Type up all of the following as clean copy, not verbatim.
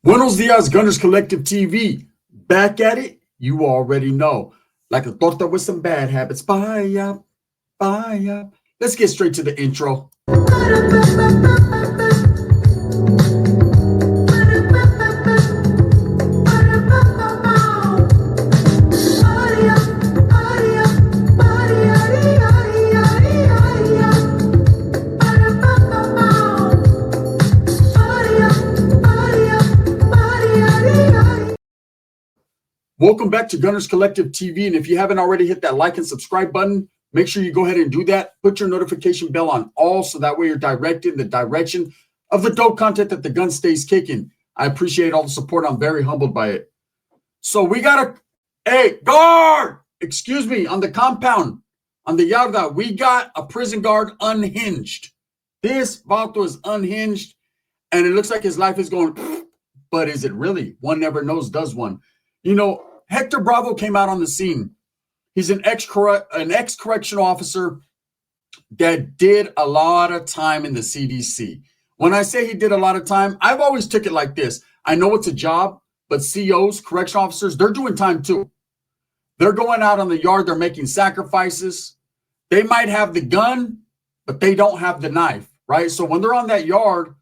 Buenos dias, Gunners Collective TV. Back at it, you already know. Like a torta with some bad habits. Bye, bye. Let's get straight to the intro. Welcome back to Gunners Collective TV. And if you haven't already hit that like and subscribe button, make sure you go ahead and do that. Put your notification bell on all so that way you're directed in the direction of the dope content that the gun stays kicking. I appreciate all the support. I'm very humbled by it. So we got hey, guard! Excuse me, on the compound, on the yarda, we got a prison guard unhinged. This vato is unhinged, and it looks like his life is going, but is it really? One never knows, does one? You know, Hector Bravo came out on the scene. He's an ex-correctional officer that did a lot of time in the CDC. When I say he did a lot of time, I've always took it like this. I know it's a job, but COs, correctional officers, they're doing time too. They're going out on the yard. They're making sacrifices. They might have the gun, but they don't have the knife, right? So when they're on that yard,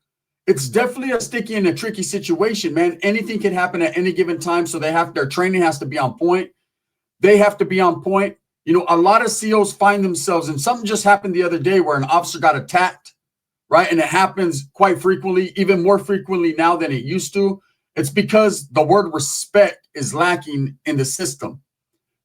it's definitely a sticky and a tricky situation, man. Anything can happen at any given time. So their training has to be on point. They have to be on point. You know, a lot of COs find themselves, and something just happened the other day where an officer got attacked, right? And it happens quite frequently, even more frequently now than it used to. It's because the word respect is lacking in the system.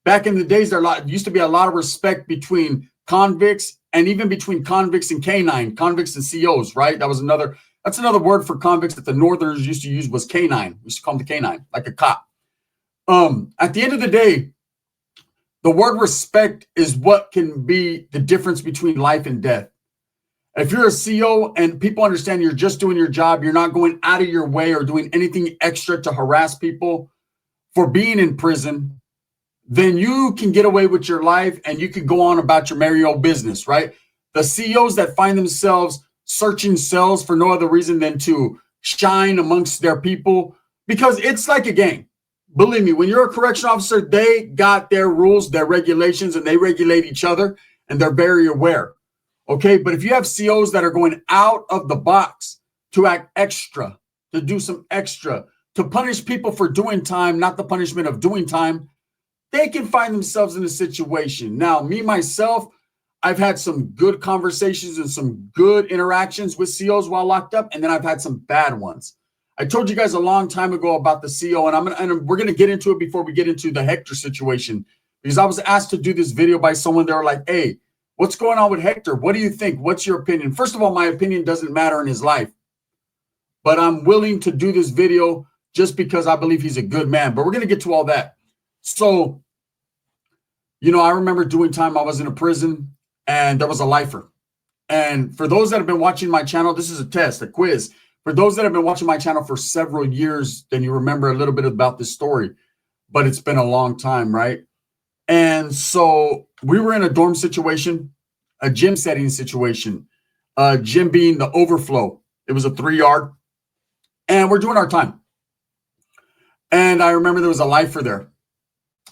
Back in the days, there used to be a lot of respect between convicts and even between convicts and canine, convicts and COs, right? That's another word for convicts that the Northerners used to use was canine. We used to call them the canine, like a cop. At the end of the day, the word respect is what can be the difference between life and death. If you're a CO and people understand you're just doing your job, you're not going out of your way or doing anything extra to harass people for being in prison, then you can get away with your life and you can go on about your merry old business, right? The COs that find themselves searching cells for no other reason than to shine amongst their people, because it's like a gang. Believe me, when you're a correctional officer, they got their rules, their regulations, and they regulate each other, and they're very aware. Okay, but if you have COs that are going out of the box to act extra, to do some extra, to punish people for doing time, not the punishment of doing time, they can find themselves in a situation. Now, me, myself, I've had some good conversations and some good interactions with COs while locked up, and then I've had some bad ones. I told you guys a long time ago about the CO, and we're gonna get into it before we get into the Hector situation, because I was asked to do this video by someone. They were like, "Hey, what's going on with Hector? What do you think? What's your opinion?" First of all, my opinion doesn't matter in his life, but I'm willing to do this video just because I believe he's a good man. But we're gonna get to all that. So, you know, I remember doing time. I was in a prison, and there was a lifer. And for those that have been watching my channel, this is a test, a quiz. For those that have been watching my channel for several years, then you remember a little bit about this story, but it's been a long time, right? And so we were in a dorm situation, a gym setting situation, gym being the overflow. It was a 3-yard, and we're doing our time. And I remember there was a lifer there,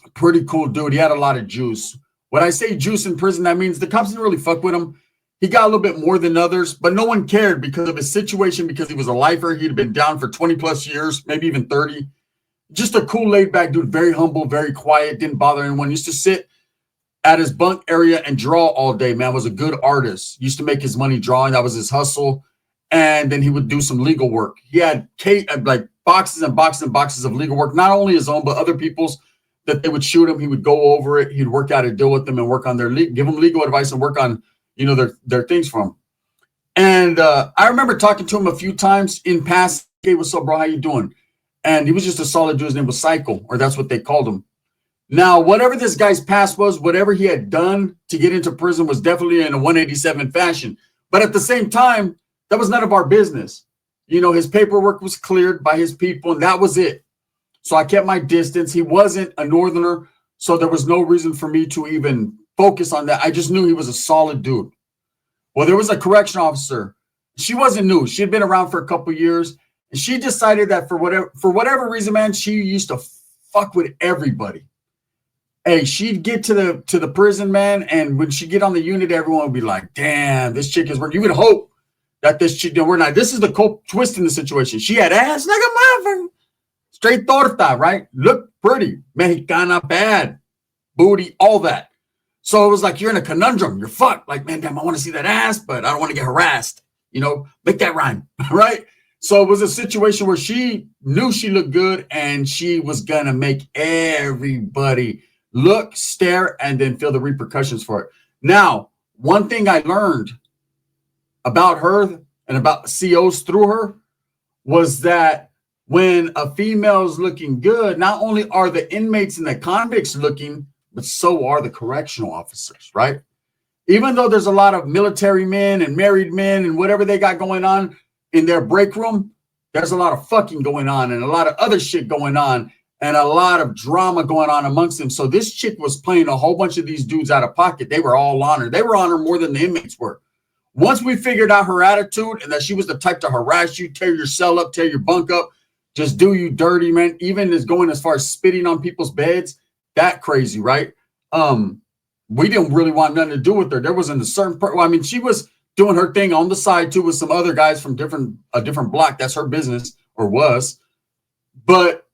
a pretty cool dude. He had a lot of juice. When I say juice in prison, that means the cops didn't really fuck with him. He got a little bit more than others, but no one cared because of his situation, because he was a lifer. He'd been down for 20 plus years, maybe even 30. Just a cool, laid back dude, very humble, very quiet, didn't bother anyone. Used to sit at his bunk area and draw all day, man. Was a good artist. Used to make his money drawing. That was his hustle. And then he would do some legal work. He had like boxes and boxes and boxes of legal work, not only his own, but other people's, that they would shoot him. He would go over it. He'd work out a deal with them and work on give them legal advice and work on, you know, their things for him. And I remember talking to him a few times in past. Hey, what's up, bro? How you doing? And he was just a solid dude. His name was Cycle, or that's what they called him. Now, whatever this guy's past was, whatever he had done to get into prison was definitely in a 187 fashion. But at the same time, that was none of our business. You know, his paperwork was cleared by his people, and that was it. So I kept my distance. He wasn't a Northerner, so there was no reason for me to even focus on that. I just knew he was a solid dude. Well, there was a correction officer. She wasn't new. She had been around for a couple of years, And she decided that for whatever reason, man, she used to fuck with everybody. Hey, she'd get to the prison, man, and when she get on the unit, everyone would be like, damn, this chick is working. You would hope that this chick, we're not. This is the cold twist in the situation. She had ass like a motherfucker. Straight torta, right? Look pretty. Mexicana, bad. Booty, all that. So it was like you're in a conundrum. You're fucked. Like, man, damn, I want to see that ass, but I don't want to get harassed. You know, make that rhyme, right? So it was a situation where she knew she looked good and she was going to make everybody look, stare, and then feel the repercussions for it. Now, one thing I learned about her and about COs through her was that when a female is looking good, not only are the inmates and the convicts looking, but so are the correctional officers, right? Even though there's a lot of military men and married men and whatever they got going on in their break room, there's a lot of fucking going on and a lot of other shit going on and a lot of drama going on amongst them. So this chick was playing a whole bunch of these dudes out of pocket. They were all on her. They were on her more than the inmates were. Once we figured out her attitude and that she was the type to harass you, tear your cell up, tear your bunk up, just do you dirty, man, even as going as far as spitting on people's beds, that crazy, right? We didn't really want nothing to do with her. There wasn't a certain part. Well, I mean, she was doing her thing on the side too with some other guys from a different block. That's her business, or was. But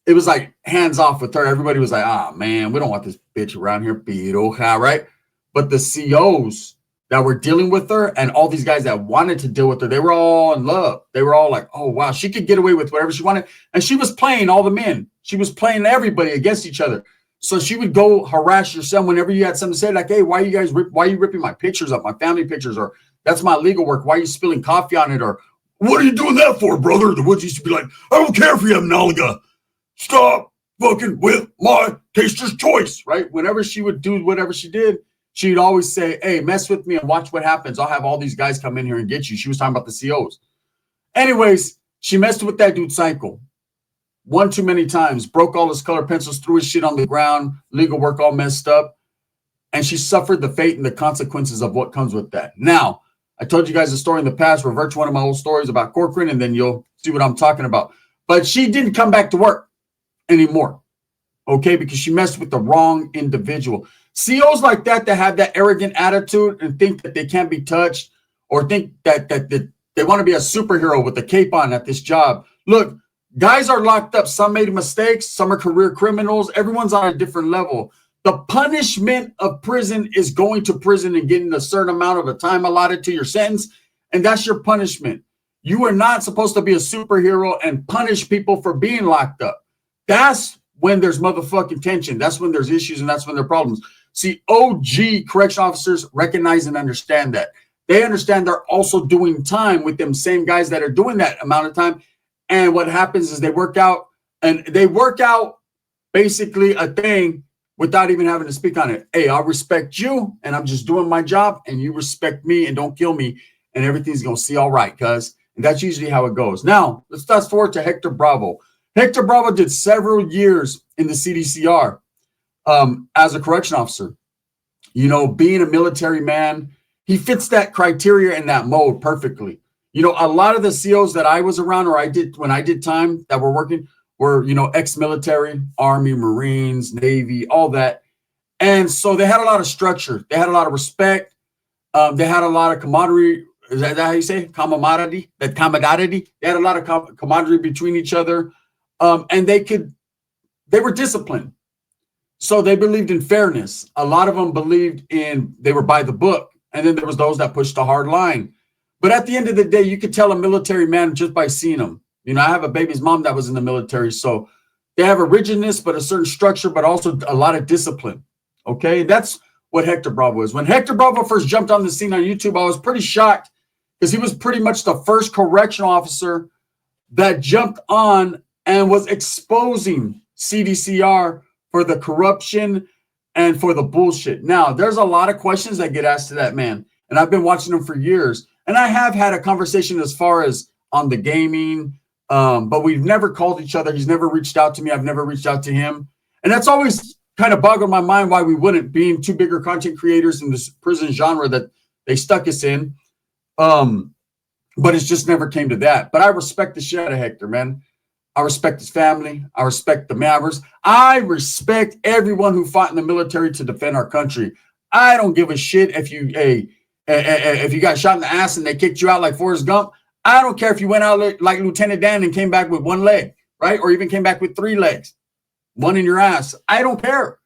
it was like hands off with her. Everybody was like, ah, man, we don't want this bitch around here, piroja, right? But the COs that were dealing with her and all these guys that wanted to deal with her, they were all in love. They were all like, oh, wow, she could get away with whatever she wanted. And she was playing all the men. She was playing everybody against each other. So she would go harass your son whenever you had something to say, like, hey, why are you ripping my pictures up, my family pictures, or that's my legal work. Why are you spilling coffee on it? Or what are you doing that for, brother? The Woods used to be like, I don't care if you have nalga. Stop fucking with my taster's choice, right? Whenever she would do whatever she did, she'd always say, hey, mess with me and watch what happens. I'll have all these guys come in here and get you. She was talking about the COs. Anyways, she messed with that dude Psycho. One too many times, broke all his color pencils, threw his shit on the ground, legal work all messed up. And she suffered the fate and the consequences of what comes with that. Now, I told you guys a story in the past, revert to one of my old stories about Corcoran, and then you'll see what I'm talking about. But she didn't come back to work anymore, okay, because she messed with the wrong individual. COs like that have that arrogant attitude and think that they can't be touched or think that they want to be a superhero with a cape on at this job. Look, guys are locked up. Some made mistakes. Some are career criminals. Everyone's on a different level. The punishment of prison is going to prison and getting a certain amount of a time allotted to your sentence, and that's your punishment. You are not supposed to be a superhero and punish people for being locked up. That's when there's motherfucking tension. That's when there's issues, and that's when there are problems. See, OG correction officers recognize and understand that. They understand they're also doing time with them same guys that are doing that amount of time. And what happens is they work out basically a thing without even having to speak on it. Hey, I'll respect you, and I'm just doing my job, and you respect me, and don't kill me, and everything's going to see all right, cuz. And that's usually how it goes. Now, let's fast forward to Hector Bravo. Hector Bravo did several years in the CDCR as a correction officer. You know, being a military man, he fits that criteria and that mode perfectly. You know, a lot of the COs that I was around, or when I did time that were working, were, you know, ex-military, Army, Marines, Navy, all that. And so they had a lot of structure. They had a lot of respect. They had a lot of camaraderie. Is that how you say it? Camaraderie? That camaraderie. They had a lot of camaraderie between each other. And they were disciplined. So they believed in fairness. A lot of them believed they were by the book. And then there was those that pushed a hard line. But at the end of the day, you could tell a military man just by seeing him. You know, I have a baby's mom that was in the military. So they have a rigidness, but a certain structure, but also a lot of discipline. Okay, that's what Hector Bravo is. When Hector Bravo first jumped on the scene on YouTube, I was pretty shocked because he was pretty much the first correctional officer that jumped on and was exposing CDCR for the corruption and for the bullshit. Now, there's a lot of questions that get asked to that man, and I've been watching him for years. And I have had a conversation as far as on the gaming, but we've never called each other. He's never reached out to me. I've never reached out to him. And that's always kind of boggled my mind why we wouldn't, being two bigger content creators in this prison genre that they stuck us in. But it's just never came to that. But I respect the shit out of Hector, man. I respect his family. I respect the Mavericks. I respect everyone who fought in the military to defend our country. I don't give a shit if you got shot in the ass and they kicked you out like Forrest Gump. I don't care if you went out like Lieutenant Dan and came back with one leg, right? Or even came back with 3 legs, one in your ass. I don't care.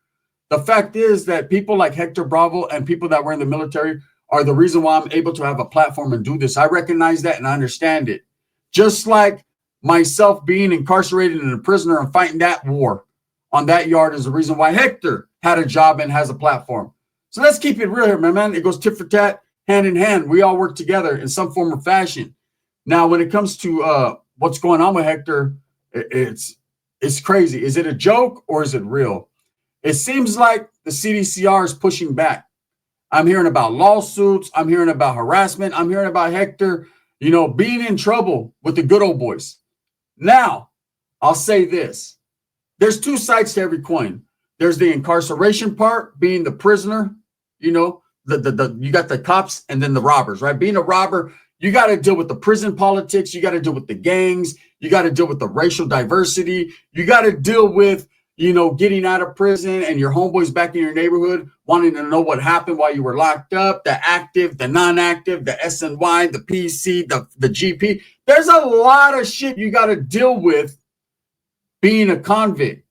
The fact is that people like Hector Bravo and people that were in the military are the reason why I'm able to have a platform and do this. I recognize that and I understand it. Just like myself being incarcerated and a prisoner and fighting that war on that yard is the reason why Hector had a job and has a platform. So let's keep it real here, my man. It goes tit for tat, hand in hand. We all work together in some form or fashion. Now, when it comes to what's going on with Hector, it's crazy. Is it a joke or is it real? It seems like the CDCR is pushing back. I'm hearing about lawsuits. I'm hearing about harassment. I'm hearing about Hector, being in trouble with the good old boys. Now, I'll say this. There's 2 sides to every coin. There's the incarceration part, being the prisoner, you got the cops and then the robbers, right? Being a robber, you got to deal with the prison politics. You got to deal with the gangs. You got to deal with the racial diversity. You got to deal with, getting out of prison and your homeboys back in your neighborhood wanting to know what happened while you were locked up, the active, the non-active, the SNY, the PC, the GP. There's a lot of shit you got to deal with being a convict.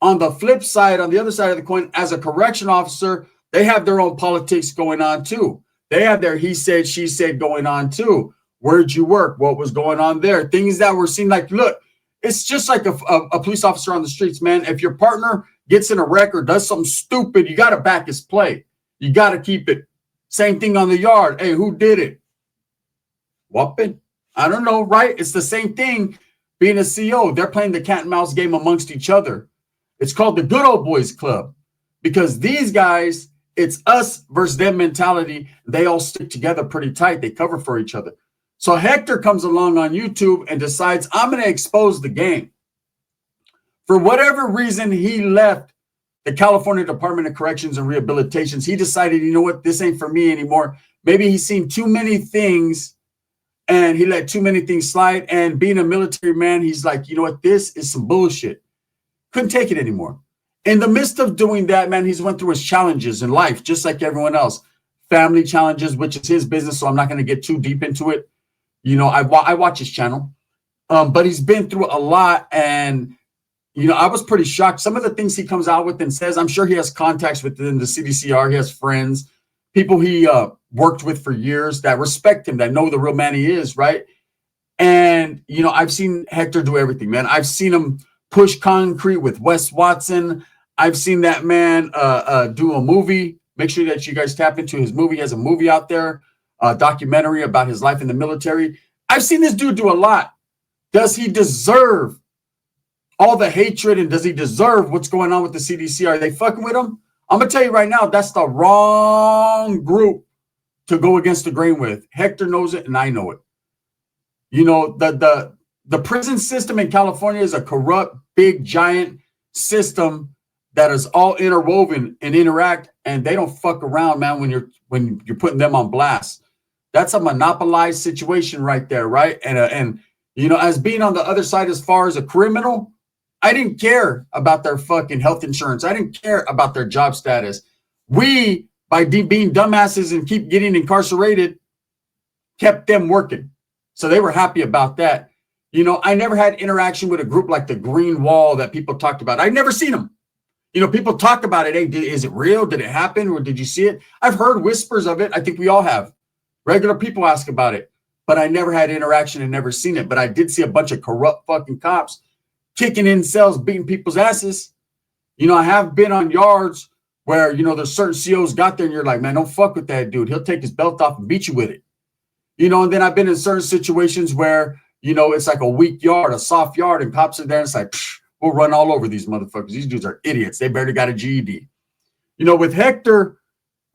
On the flip side, on the other side of the coin, as a correction officer, they have their own politics going on too. They have their he said, she said going on too. Where'd you work? What was going on there? Things that were seen like, look, it's just like a police officer on the streets, man. If your partner gets in a wreck or does something stupid, you got to back his play. You got to keep it. Same thing on the yard. Hey, who did it? Whooping. I don't know, right? It's the same thing being a CO. They're playing the cat and mouse game amongst each other. It's called the good old boys club because these guys, it's us versus them mentality. They all stick together pretty tight. They cover for each other. So Hector comes along on YouTube and decides, I'm going to expose the game. For whatever reason, he left the California Department of Corrections and Rehabilitations. He decided, you know what, this ain't for me anymore. Maybe he's seen too many things and he let too many things slide. And being a military man, he's like, you know what, this is some bullshit. Couldn't take it anymore. In the midst of doing that, man, he's went through his challenges in life, just like everyone else. Family challenges, which is his business, so I'm not going to get too deep into it. I watch his channel, but he's been through a lot. And, I was pretty shocked. Some of the things he comes out with and says, I'm sure he has contacts within the CDCR. He has friends, people he worked with for years that respect him, that know the real man he is, right? And, I've seen Hector do everything, man. I've seen him push concrete with Wes Watson. I've seen that man do a movie. Make sure that you guys tap into his movie. He has a movie out there, a documentary about his life in the military. I've seen this dude do a lot. Does he deserve all the hatred and does he deserve what's going on with the CDC? Are they fucking with him? I'm going to tell you right now, that's the wrong group to go against the grain with. Hector knows it and I know it. The prison system in California is a corrupt, big, giant system that is all interwoven and interact, and they don't fuck around, man, when you're putting them on blast. That's a monopolized situation right there, right? And as being on the other side as far as a criminal, I didn't care about their fucking health insurance. I didn't care about their job status. We, by being dumbasses and keep getting incarcerated, kept them working. So they were happy about that. I never had interaction with a group like the Green Wall that people talked about. I'd never seen them. People talk about it. Hey, is it real? Did it happen? Or did you see it? I've heard whispers of it. I think we all have. Regular people ask about it. But I never had interaction and never seen it. But I did see a bunch of corrupt fucking cops kicking in cells, beating people's asses. I have been on yards where, there's certain COs got there and you're like, man, don't fuck with that dude. He'll take his belt off and beat you with it. And then I've been in certain situations where, it's like a weak yard, a soft yard, and cops are there. And it's like, we'll run all over these motherfuckers. These dudes are idiots. They barely got a GED. With Hector,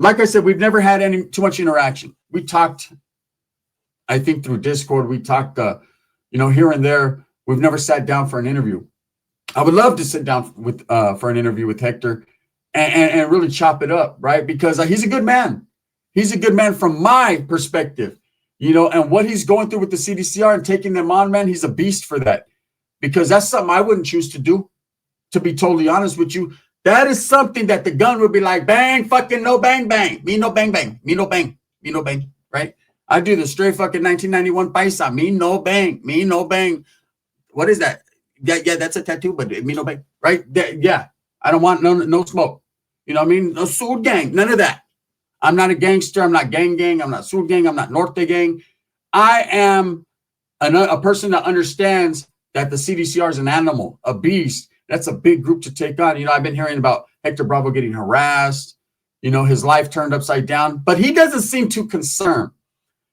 like I said, we've never had too much interaction. We talked, I think through Discord, we talked, here and there. We've never sat down for an interview. I would love to sit down with for an interview with Hector and really chop it up, right? Because he's a good man. He's a good man from my perspective. and what he's going through with the CDCR and taking them on, man, he's a beast for that, because that's something I wouldn't choose to do, to be totally honest with you. That is something that the gun would be like, bang, fucking no bang, bang. Me no bang, bang. Me no bang. Me no bang, right? I do the straight fucking 1991 paisa. Me no bang. Me no bang. What is that? Yeah, that's a tattoo, but me no bang, right? Yeah, I don't want no smoke. You know what I mean? No Sud gang, none of that. I'm not a gangster. I'm not gang. I'm not Sud gang. I'm not Norte gang. I am a person that understands that the CDCR is an animal, a beast. That's a big group to take on. I've been hearing about Hector Bravo getting harassed, his life turned upside down, but he doesn't seem too concerned.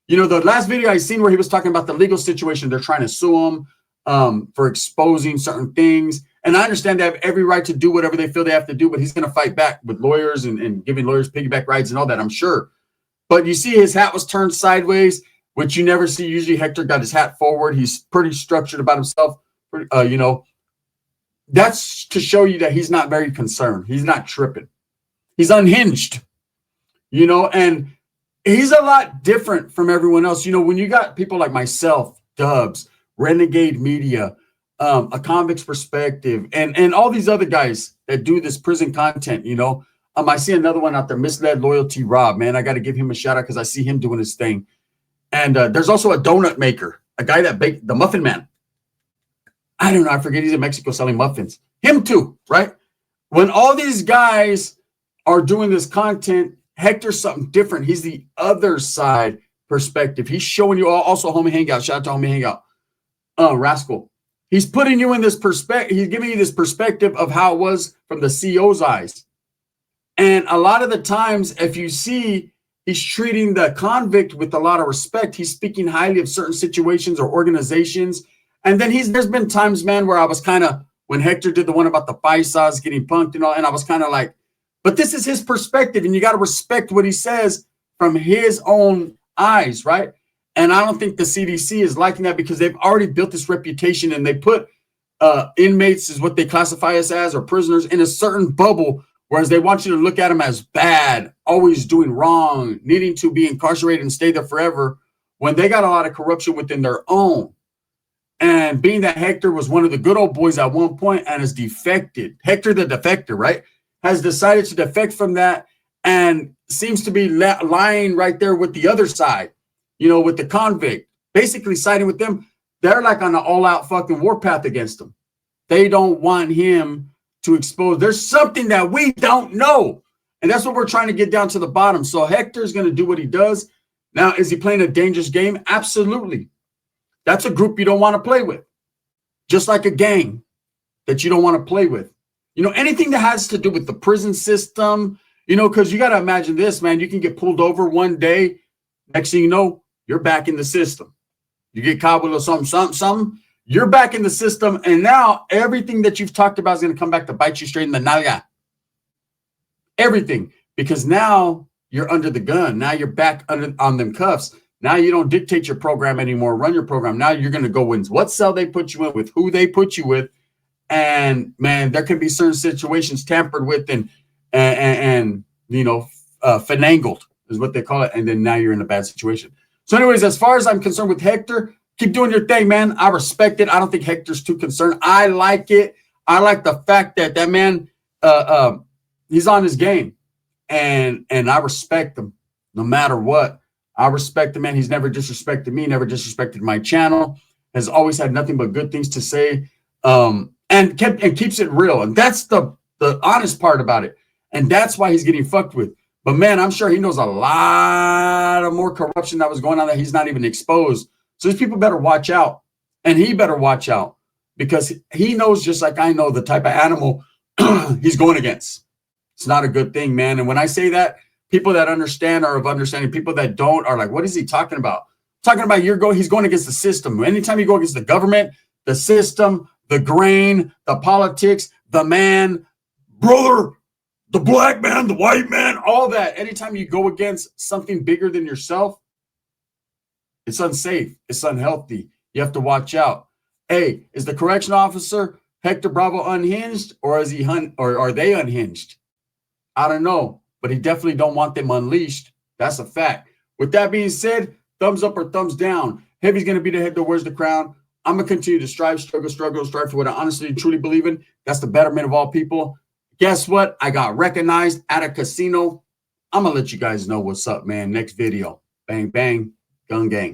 The last video I seen where he was talking about the legal situation, they're trying to sue him for exposing certain things. And I understand they have every right to do whatever they feel they have to do, but he's going to fight back with lawyers and giving lawyers piggyback rights and all that, I'm sure. But you see his hat was turned sideways, which you never see. Usually Hector got his hat forward. He's pretty structured about himself. That's to show you that he's not very concerned. He's not tripping. He's unhinged, and he's a lot different from everyone else. When you got people like myself, Dubs, Renegade Media, A Convict's Perspective, and all these other guys that do this prison content, I see another one out there, Misled Loyalty Rob, man. I got to give him a shout out because I see him doing his thing. And there's also a donut maker, a guy that baked the Muffin Man. I don't know. I forget he's in Mexico selling muffins. Him too, right? When all these guys are doing this content, Hector's something different. He's the other side perspective. He's showing you also Homie Hangout. Shout out to Homie Hangout. Rascal. He's putting you in this perspective. He's giving you this perspective of how it was from the CEO's eyes. And a lot of the times, if you see, he's treating the convict with a lot of respect. He's speaking highly of certain situations or organizations. And then there's been times, man, where I was kind of, when Hector did the one about the paisas getting punked and all, and I was kind of like, but this is his perspective, and you got to respect what he says from his own eyes, right? And I don't think the CDC is liking that, because they've already built this reputation, and they put inmates, is what they classify us as, or prisoners, in a certain bubble, whereas they want you to look at them as bad, always doing wrong, needing to be incarcerated and stay there forever, when they got a lot of corruption within their own. And being that Hector was one of the good old boys at one point and has defected, Hector the defector, right, has decided to defect from that and seems to be lying right there with the other side, with the convict, basically siding with them. They're like on an all-out fucking warpath against him. They don't want him to expose. There's something that we don't know. And that's what we're trying to get down to the bottom. So Hector's going to do what he does. Now, is he playing a dangerous game? Absolutely. That's a group you don't want to play with. Just like a gang that you don't want to play with. Anything that has to do with the prison system, because you got to imagine this, man. You can get pulled over one day. Next thing you know, you're back in the system. You get caught with something. You're back in the system. And now everything that you've talked about is going to come back to bite you straight in the nalga. Everything. Because now you're under the gun. Now you're back on them cuffs. Now you don't dictate your program anymore, run your program. Now you're going to go in what cell they put you in with, who they put you with. And man, there can be certain situations tampered with and finagled is what they call it. And then now you're in a bad situation. So anyways, as far as I'm concerned with Hector, keep doing your thing, man. I respect it. I don't think Hector's too concerned. I like it. I like the fact that man, he's on his game, and I respect him no matter what. I respect the man. He's never disrespected me, never disrespected my channel, has always had nothing but good things to say, and keeps it real. And that's the honest part about it. And that's why he's getting fucked with. But man, I'm sure he knows a lot of more corruption that was going on that he's not even exposed. So these people better watch out. And he better watch out, because he knows, just like I know, the type of animal he's going against. It's not a good thing, man. And when I say that, people that understand are of understanding. People that don't are like, what is he talking about? Talking about he's going against the system. Anytime you go against the government, the system, the grain, the politics, the man, brother, the black man, the white man, all that. Anytime you go against something bigger than yourself, it's unsafe. It's unhealthy. You have to watch out. Hey, is the correction officer Hector Bravo unhinged, or is he or are they unhinged? I don't know. But he definitely don't want them unleashed. That's a fact. With that being said, thumbs up or thumbs down. Heavy's going to be the head that wears the crown. I'm going to continue to strive, strive for what I honestly and truly believe in. That's the betterment of all people. Guess what? I got recognized at a casino. I'm going to let you guys know what's up, man. Next video. Bang, bang. Gun gang.